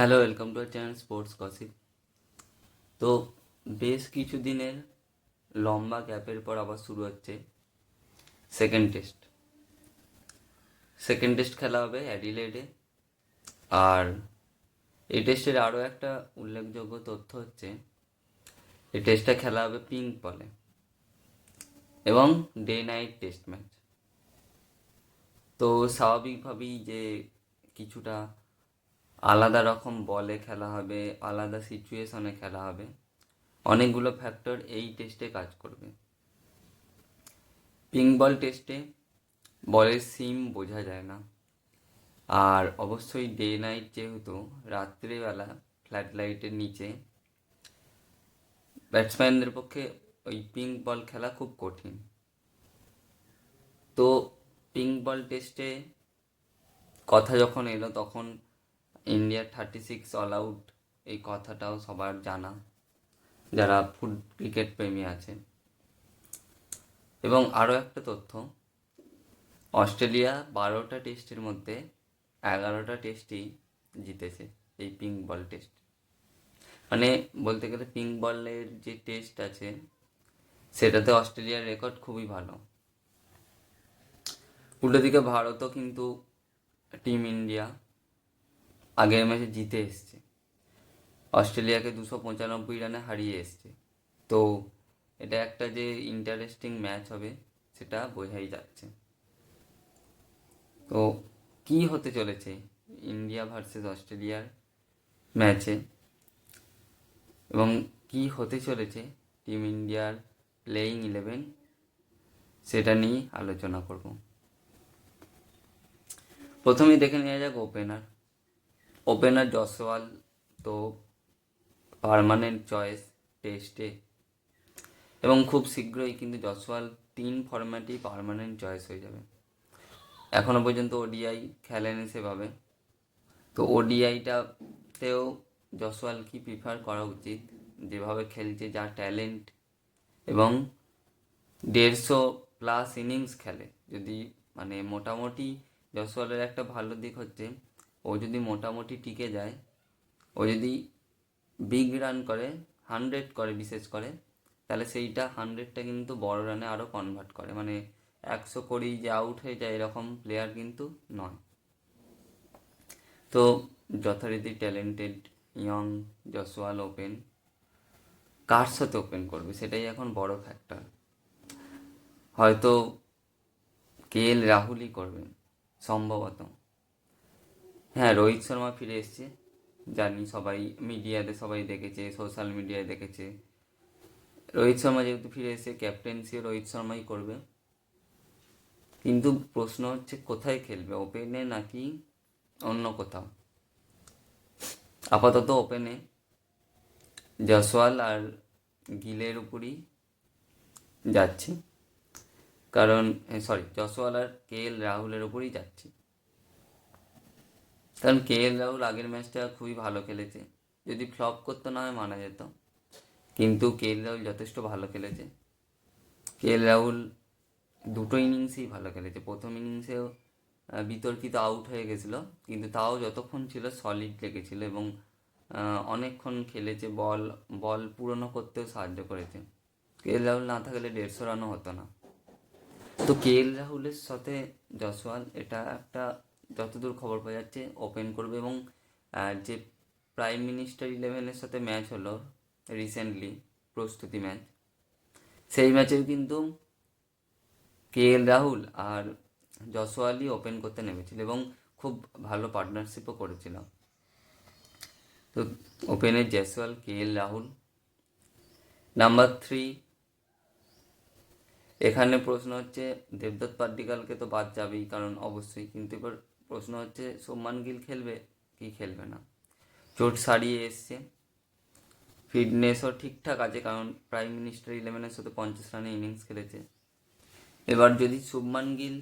Hello, welcome to our channel sports gossip. তো বেশ কিছু দিনের লম্বা গ্যাপের পর আবার শুরু হচ্ছে সেকেন্ড টেস্ট। সেকেন্ড টেস্ট খেলা হবে অ্যাডিলেডে। আর এই টেস্টের আরও একটা উল্লেখযোগ্য তথ্য হচ্ছে এই টেস্টটা খেলা হবে পিঙ্ক বলে এবং ডে নাইট টেস্ট ম্যাচ। তো স্বাভাবিকভাবেই যে কিছুটা আলাদা রকম বলে খেলা হবে, আলাদা সিচুয়েশনে খেলা হবে, অনেকগুলো ফ্যাক্টর এই টেস্টে কাজ করবে। পিঙ্ক বল টেস্টে বলের সিম বোঝা যায় না, আর অবশ্যই ডে নাইট যেহেতু রাত্রিবেলা ফ্ল্যাট লাইটের নিচে ব্যাটসম্যানদের পক্ষে ওই পিঙ্ক বল খেলা খুব কঠিন। তো পিঙ্ক বল টেস্টে কথা যখন এলো তখন ইন্ডিয়ার 36 অল আউট, এই কথাটাও সবার জানা যারা ক্রিকেট প্রেমী আছে। এবং আরও একটা তথ্য, অস্ট্রেলিয়া 12টা টেস্টের মধ্যে 11টা টেস্টই জিতেছে এই পিঙ্ক বল টেস্ট। মানে বলতে গেলে পিঙ্ক বলের যে টেস্ট আছে সেটাতে অস্ট্রেলিয়ার রেকর্ড খুবই ভালো। উল্টো দিকে ভারতও কিন্তু, টিম ইন্ডিয়া আগের ম্যাচে জিতে এসছে, অস্ট্রেলিয়াকে 295 রানে হারিয়ে এসছে। তো এটা একটা যে ইন্টারেস্টিং ম্যাচ হবে সেটা বোঝাই যাচ্ছে। তো কি হতে চলেছে ইন্ডিয়া ভার্সেস অস্ট্রেলিয়ার ম্যাচে, এবং কি হতে চলেছে টিম ইন্ডিয়ার প্লেয়িং 11, সেটা নিয়েই আলোচনা করব। প্রথমেই দেখে নেওয়া যাক ওপেনার জসওয়াল তো পার্মানেন্ট চয়েস টেস্টে, এবং খুব শীঘ্রই কিন্তু জসওয়াল 3 ফরম্যাটেই পার্মানেন্ট চয়েস হয়ে যাবে। এখনো পর্যন্ত ওডিআই খেলেনি সেভাবে, তো ওডিআইটাতেও জসওয়াল কি প্রিফার করা উচিত, যেভাবে খেলছে, যা ট্যালেন্ট, এবং 150+ ইনিংস খেলে। যদি মানে মোটামুটি জসওয়ালের একটা ভালো দিক হচ্ছে ও যদি মোটামুটি টিকে যায়, ও যদি বিগ রান করে, 100 করে বিশেষ করে, তাহলে সেইটা 100টা কিন্তু বড় রানে আরও কনভার্ট করে। মানে 100 করেই যে আউট হয়ে যায় এরকম প্লেয়ার কিন্তু নয়। তো যথারীতি ট্যালেন্টেড ইয়ং জসওয়াল ওপেন, কার সাথে ওপেন করবে সেটাই এখন বড় ফ্যাক্টর। হয়তো রাহুলই করবেন সম্ভবত। হ্যাঁ, রোহিত শর্মা ফিরে এসছে, জানি সবাই, মিডিয়াতে সবাই দেখেছে, সোশ্যাল মিডিয়ায় দেখেছে। রোহিত শর্মা যেহেতু ফিরে এসেছে, ক্যাপ্টেন্সিও রোহিত শর্মাই করবে। কিন্তু প্রশ্ন হচ্ছে কোথায় খেলবে, ওপেনে নাকি অন্য কোথাও। আপাতত ওপেনে জসওয়াল আর গিলের উপরই যাচ্ছি, কারণ জসওয়াল আর রাহুলের উপরই যাচ্ছি, কারণ রাহুল আগের ম্যাচটা খুবই ভালো খেলেছে। যদি ফ্লপ করতো না হয় মানা যেত, কিন্তু রাহুল যথেষ্ট ভালো খেলেছে। রাহুল দুটো ইনিংসেই ভালো খেলেছে। প্রথম ইনিংসেও বিতর্কিত আউট হয়ে গেছিলো, কিন্তু তাও যতক্ষণ ছিল সলিড লেগেছিল এবং অনেকক্ষণ খেলেছে, বল বল পূরণ করতেও সাহায্য করেছে। রাহুল না থাকলে 150 রানও হতো না। তো রাহুলের সাথে জসওয়াল, এটা একটা যতদূর খবর পাওয়া যাচ্ছে ওপেন করবে। এবং যে প্রাইম মিনিস্টার 11-এর সাথে ম্যাচ হলো রিসেন্টলি, প্রস্তুতি ম্যাচ, সেই ম্যাচেও কিন্তু রাহুল আর জসওয়ালই ওপেন করতে নেমেছিল এবং খুব ভালো পার্টনারশিপও করেছিল। তো ওপেনে জয়সওয়াল, রাহুল। নাম্বার 3, এখানে প্রশ্ন হচ্ছে দেবদত্ত পাড্ডিকালকে তো বাদ যাবেই, কারণ অবশ্যই, কিন্তু এবার প্রশ্ন হচ্ছে শুভমান গিল খেলবে কি খেলবে না। চোট সারিয়ে এসছে, ফিটনেসও ঠিকঠাক আছে, কারণ প্রাইম মিনিস্টার 11-এর সাথে 50 রানে ইনিংস খেলেছে। এবার যদি শুভমান গিল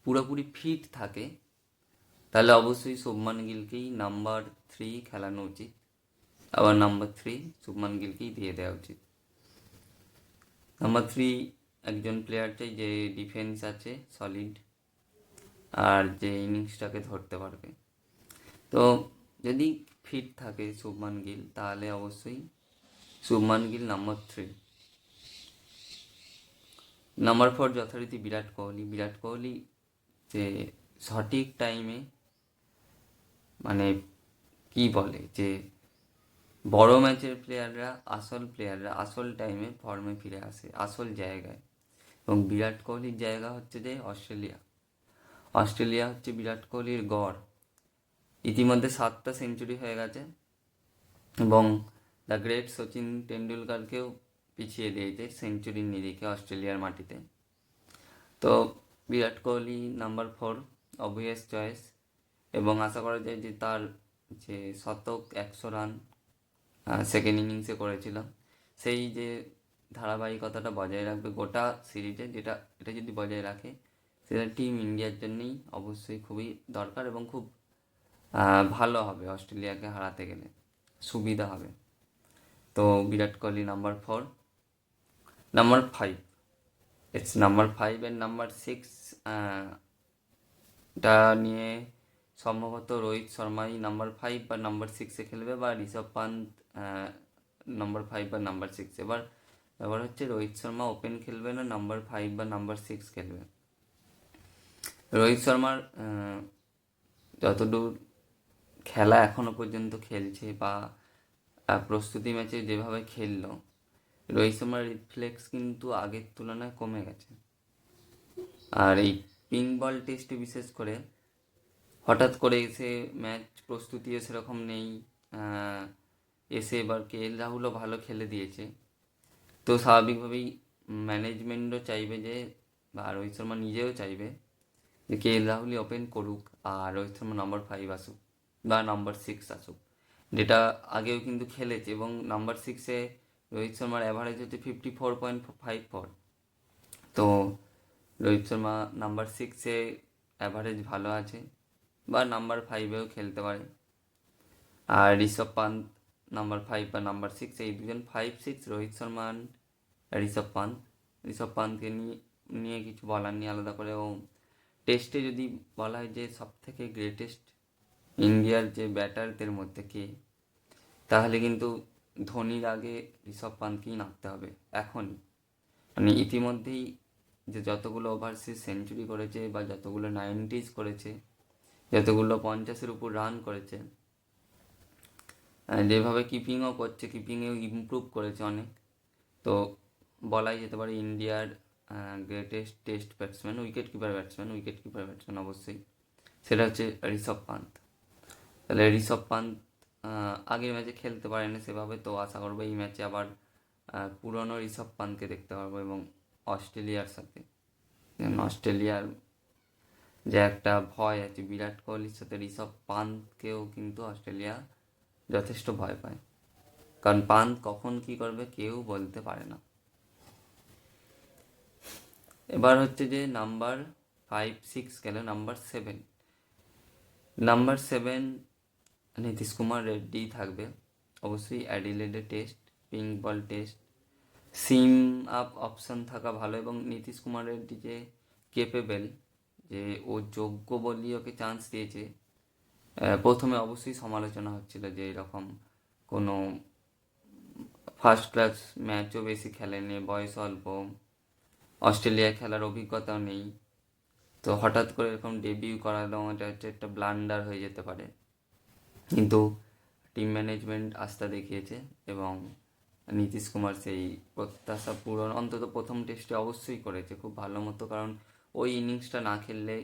পুরোপুরি ফিট থাকে তাহলে অবশ্যই শুভমান গিলকেই নাম্বার 3 খেলানো উচিত, আবার নাম্বার 3 শুভমান গিলকেই দিয়ে দেওয়া উচিত। নাম্বার 3 একজন প্লেয়ার চাই যে ডিফেন্স আছে সলিড, আর যে ইনিংসটাকে ধরতে পারবে। তো যদি ফিট থাকে শুভমান গিল, তাহলে অবশ্যই শুভমান গিল নাম্বার 3। নাম্বার 4 যথারীতি বিরাট কোহলি। বিরাট কোহলি যে সঠিক টাইমে, মানে কি বলে যে বড় ম্যাচের প্লেয়াররা, আসল টাইমে ফর্মে ফিরে আসে, আসল জায়গায়। এবং বিরাট কোহলির জায়গা হচ্ছে যে অস্ট্রেলিয়া হচ্ছে বিরাট কোহলির গড়। ইতিমধ্যে 7টা সেঞ্চুরি হয়ে গেছে এবং দ্য গ্রেট সচিন টেন্ডুলকারকেও পিছিয়ে দিয়েছে সেঞ্চুরির নিরিখে অস্ট্রেলিয়ার মাটিতে। তো Virat Kohli number 4 obvious choice. এবং আশা করা যায় যে তার যে শতক 100 রান সেকেন্ড ইনিংসে করেছিল, সেই যে ধারাবাহিকতাটা বজায় রাখবে গোটা সিরিজে, এটা যদি বজায় রাখে সেটা টিম ইন্ডিয়ার জন্যই অবশ্যই খুবই দরকার এবং খুব ভালো হবে, অস্ট্রেলিয়াকে হারাতে গেলে সুবিধা হবে। তো Virat Kohli number 4। Number 5, number 5 এর নাম্বার 6 টা নিয়ে সম্ভবত রোহিত শর্মাই নাম্বার 5 বা নাম্বার 6-এ খেলবে, বা ঋষভ পান্ত নাম্বার 5 বা নাম্বার 6। এবার হচ্ছে রোহিত শর্মা ওপেন খেলবে না নাম্বার 5 বা নাম্বার 6 খেলবে। রোহিত শর্মার যতদূর খেলা এখনো পর্যন্ত খেলছে বা প্রস্তুতি ম্যাচে যেভাবে খেললো, রোহিত শর্মার রিফ্লেক্স কিন্তু আগের তুলনায় কমে গেছে। আর এই পিঙ্ক বল টেস্টে বিশেষ করে হঠাৎ করে এসে ম্যাচ প্রস্তুতিও সেরকম নেই, এসে এবার KL রাহুলও ভালো খেলে দিয়েছে। তো স্বাভাবিকভাবেই ম্যানেজমেন্টও চাইবে যে, বা রোহিত শর্মা নিজেও চাইবে যে KL রাহুলই ওপেন করুক আর রোহিত শর্মা নাম্বার 5 আসুক বা নাম্বার 6 আসুক, যেটা আগেও কিন্তু খেলেছে। এবং নাম্বার 6-এ রোহিত শর্মার অ্যাভারেজ হচ্ছে 54.54। তো রোহিত শর্মা নাম্বার 6-এ অ্যাভারেজ ভালো আছে, বা নাম্বার 5-এও খেলতে পারে। আর ঋষভ পান্ত নাম্বার 5 বা নাম্বার 6, এই দুজন 5-6, রোহিত শর্মা ঋষভ পান্তকে নিয়ে কিছু বলার নিয়ে আলাদা করে। ও টেস্টে যদি বলা হয় যে সব থেকে গ্রেটেস্ট ইন্ডিয়ার যে ব্যাটারদের মধ্যে কে, তাহলে কিন্তু ধোনির আগে ঋষভ পান্তকেই নামতে হবে এখনই। মানে ইতিমধ্যেই যে যতগুলো ওভারসিজ সেঞ্চুরি করেছে বা যতগুলো 90s করেছে, যতগুলো 50-এর উপর রান করেছে, যেভাবে কিপিংও করছে, কিপিংয়েও ইমপ্রুভ করেছে অনেক। তো বলাই যেতে পারে ইন্ডিয়ার greatest test batsman, wicket keeper batsman অবশ্যই, সেটা হচ্ছে ঋষভ পান্ত। তাহলে ঋষভ পান্ত আগের ম্যাচে খেলতে পারেনি সেভাবে, তো আশা করবো এই ম্যাচে আবার পুরনো ঋষভ পান্তকে দেখতে পারবো। এবং অস্ট্রেলিয়ার সাথে, অস্ট্রেলিয়ার যে একটা ভয় আছে বিরাট কোহলির সাথে, ঋষভ পান্তকেও কিন্তু অস্ট্রেলিয়া যথেষ্ট ভয় পায়, কারণ পান্ত কখন কি করবে কেউ বলতে পারে না। এবার হচ্ছে যে নাম্বার 5-6 গেল, নাম্বার 7 নীতিশ কুমার রেড্ডি থাকবে অবশ্যই। অ্যাডিলেডে টেস্ট, পিঙ্ক বল টেস্ট, সিম আপ অপশন থাকা ভালো। এবং নীতিশ কুমার রেড্ডি যে কেপেবল, যে ও যোগ্য বলেই ওকে চান্স দিয়েছে। প্রথমে অবশ্যই সমালোচনা হচ্ছিল যে এরকম কোনো ফার্স্ট ক্লাস ম্যাচও বেশি খেলেনি, বয়স অল্প, অস্ট্রেলিয়া খেলার অভিজ্ঞতাও নেই, তো হঠাৎ করে এরকম ডেবিউ করালো, এটা হচ্ছে একটা ব্লান্ডার হয়ে যেতে পারে। কিন্তু টিম ম্যানেজমেন্ট আস্থা দেখিয়েছে এবং নীতিশ কুমার সেই প্রত্যাশা পূরণ অন্তত প্রথম টেস্টে অবশ্যই করেছে খুব ভালো মতো। কারণ ওই ইনিংসটা না খেললে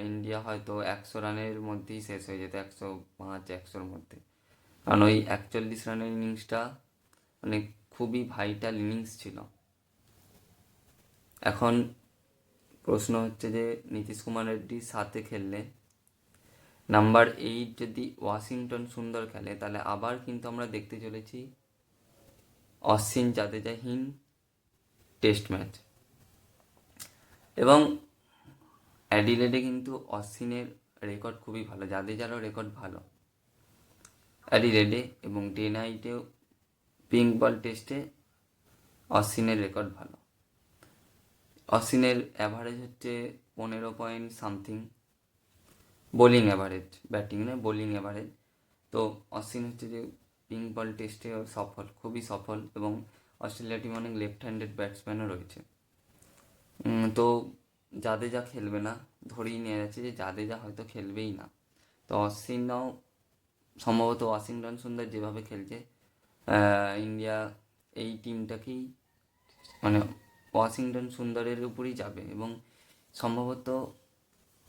ইন্ডিয়া হয়তো 100 রানের মধ্যেই শেষ হয়ে যেত, 105-100-র মধ্যে। কারণ ওই 41 রানের ইনিংসটা মানে খুবই ভাইটাল ইনিংস ছিল। এখন প্রশ্ন হচ্ছে যে নীতিশ কুমার রেড্ডির সাথে খেললে, নাম্বার 8 যদি ওয়াশিংটন সুন্দর খেলে, তাহলে আবার কিন্তু আমরা দেখতে চলেছি অশ্বিন জাদেজাহীন টেস্ট ম্যাচ। এবং অ্যাডিলেডে কিন্তু অশ্বিনের রেকর্ড খুবই ভালো, জাদেজারও রেকর্ড ভালো অ্যাডিলেডে, এবং ডে নাইটেও পিঙ্ক বল টেস্টে অশ্বিনের রেকর্ড ভালো। অশ্বিনের অ্যাভারেজ হচ্ছে 15 point something, bowling average, batting নয় বোলিং অ্যাভারেজ। তো অশ্বিন হচ্ছে যে পিঙ্ক বল টেস্টে সফল, খুবই সফল, এবং অস্ট্রেলিয়া টিম অনেক লেফট হ্যান্ডেড ব্যাটসম্যানও রয়েছে। তো জাদেজা খেলবে না, ধরেই নিয়ে যাচ্ছে যে জাদেজা হয়তো খেলবেই না। তো অশ্বিনও সম্ভবত ওয়াশিংটন সুন্দর যেভাবে খেলছে, ইন্ডিয়া এই টিমটাকেই মানে ওয়াশিংটন সুন্দরের উপরই যাবে, এবং সম্ভবত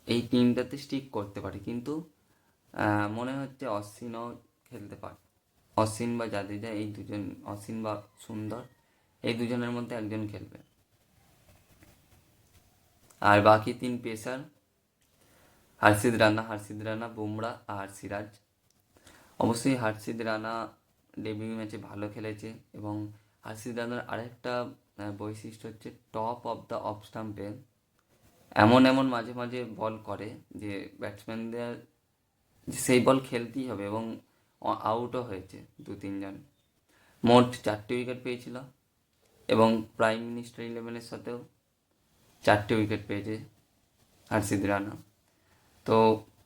এই টিমটাতে স্টিক করতে পারে। কিন্তু মনে হচ্ছে অশ্বিনও খেলতে পারে, অশ্বিন বা জাদেজা এই দুজন, অশ্বিন বা সুন্দর এই দুজনের মধ্যে একজন খেলবে। আর বাকি 3 পেসার হার্ষিদ রানা, বুমরা আর সিরাজ। অবশ্যই হার্ষিদ রানা ডেবিউ ম্যাচে ভালো খেলেছে, এবং হার্ষিদ রানার আরেকটা বৈশিষ্ট্য হচ্ছে টপ অফ দ্য অফ স্টাম্পে এমন এমন মাঝে মাঝে বল করে যে ব্যাটসম্যানদের সেই বল খেলতেই হবে, এবং আউটও হয়েছে 2-3 জন। মোট 4টে উইকেট পেয়েছিল, এবং প্রাইম মিনিস্টার ইলেভেনের সাথেও 4টে উইকেট পেয়েছে হার্ষিদ রানা। তো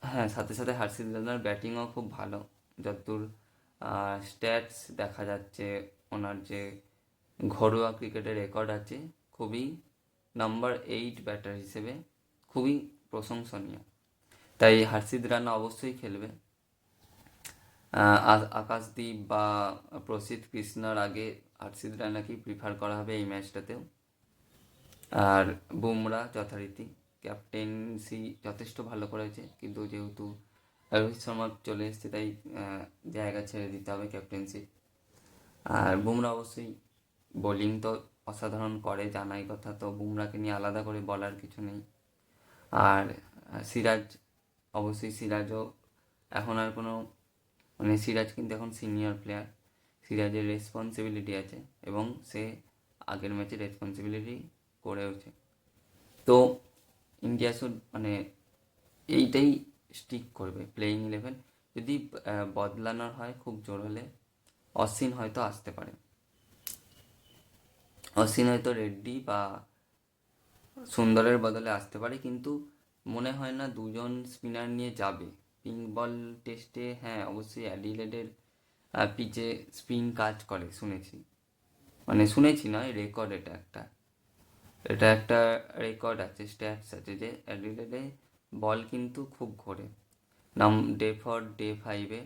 হ্যাঁ, সাথে সাথে হার্ষিদ রানার ব্যাটিংও খুব ভালো, যতদূর স্ট্যাটস দেখা যাচ্ছে। ওনার যে ঘরোয়া ক্রিকেটের রেকর্ড আছে, খুবই নাম্বার 8 ব্যাটার হিসেবে খুবই প্রশংসনীয়। তাই হার্ষিদ রানা অবশ্যই খেলবে। আকাশদীপ বা প্রসিদ্ধ কৃষ্ণার আগে হার্ষিদ রানাকেই প্রিফার করা হবে এই ম্যাচটাতেও। আর বুমরা যথারীতি ক্যাপ্টেন্সি যথেষ্ট ভালো করেছে, কিন্তু যেহেতু রোহিত শর্মা চলে এসেছে তাই জায়গা ছেড়ে দিতে হবে ক্যাপ্টেন্সি। আর বুমরা অবশ্যই বোলিং তো অসাধারণ করে, জানাই কথা, তো বুমরাকে নিয়ে আলাদা করে বলার কিছু নেই। আর সিরাজ, অবশ্যই সিরাজও এখন আর কোনো মানে সিরাজ কিন্তু এখন সিনিয়র প্লেয়ার, সিরাজের রেসপন্সিবিলিটি আছে, এবং সে আগের ম্যাচে রেসপন্সিবিলিটি করেওছে। তো ইন্ডিয়া শুড মানে এইটাই স্টিক করবে প্লেইং 11। যদি বদলানোর হয় খুব জোর হলে অশ্বিন হয়তো আসতে পারে, অশ্বিন হয়তো রেড্ডি বা সুন্দরের বদলে আসতে পারে, কিন্তু মনে হয় না দুজন স্পিনার নিয়ে যাবে পিঙ্ক বল টেস্টে। হ্যাঁ, অবশ্যই অ্যাডিলেডের পিচে স্পিন কাজ করে শুনেছি, মানে শুনেছি নয়, রেকর্ড, এটা একটা রেকর্ড আছে, স্ট্যাটস আছে যে অ্যাডিলেডে বল কিন্তু খুব ঘোরে। ডে 5-এ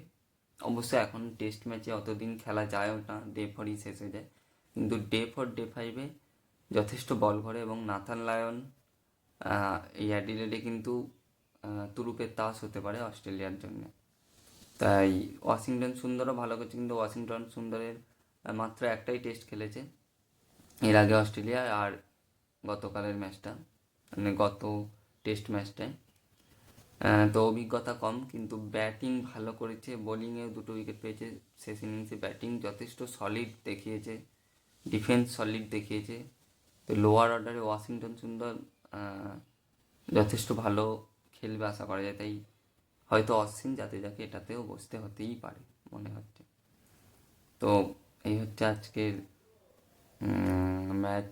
অবশ্য এখন টেস্ট ম্যাচে অতদিন খেলা যায়ও না, ডে 4ই শেষ হয়ে যায়, কিন্তু ডে 5-এ যথেষ্ট বল ঘোরে, এবং নাথান লায়ন এই অ্যাডিলেডে কিন্তু তুরুপের তাস হতে পারে অস্ট্রেলিয়ার জন্য। তাই ওয়াশিংটন সুন্দরও ভালো করছে, কিন্তু ওয়াশিংটন সুন্দরের মাত্র একটাই টেস্ট খেলেছে এর আগে অস্ট্রেলিয়া, আর গতকালের ম্যাচটা মানে গত টেস্ট ম্যাচটায়। তো অভিজ্ঞতা কম, কিন্তু ব্যাটিং ভালো করেছে, বোলিংয়েও 2টো উইকেট পেয়েছে শেষ ইনিংসে। ব্যাটিং যথেষ্ট সলিড দেখিয়েছে, ডিফেন্স সলিড দেখিয়েছে। তো লোয়ার অর্ডারে ওয়াশিংটন সুন্দর যথেষ্ট ভালো খেলবে আশা করা যায়, তাই হয়তো অশ্বিন জাদেজাকে এটাতেও বসতে হতেই পারে মনে হচ্ছে। তো এই হচ্ছে আজকের ম্যাচ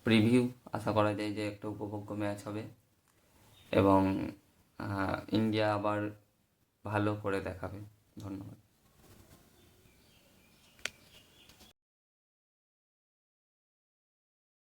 প্রিভিউ। আশা করা যায় যে একটা উপভোগ্য ম্যাচ হবে, এবং ইন্ডিয়া আবার ভালো করে দেখাবে। ধন্যবাদ।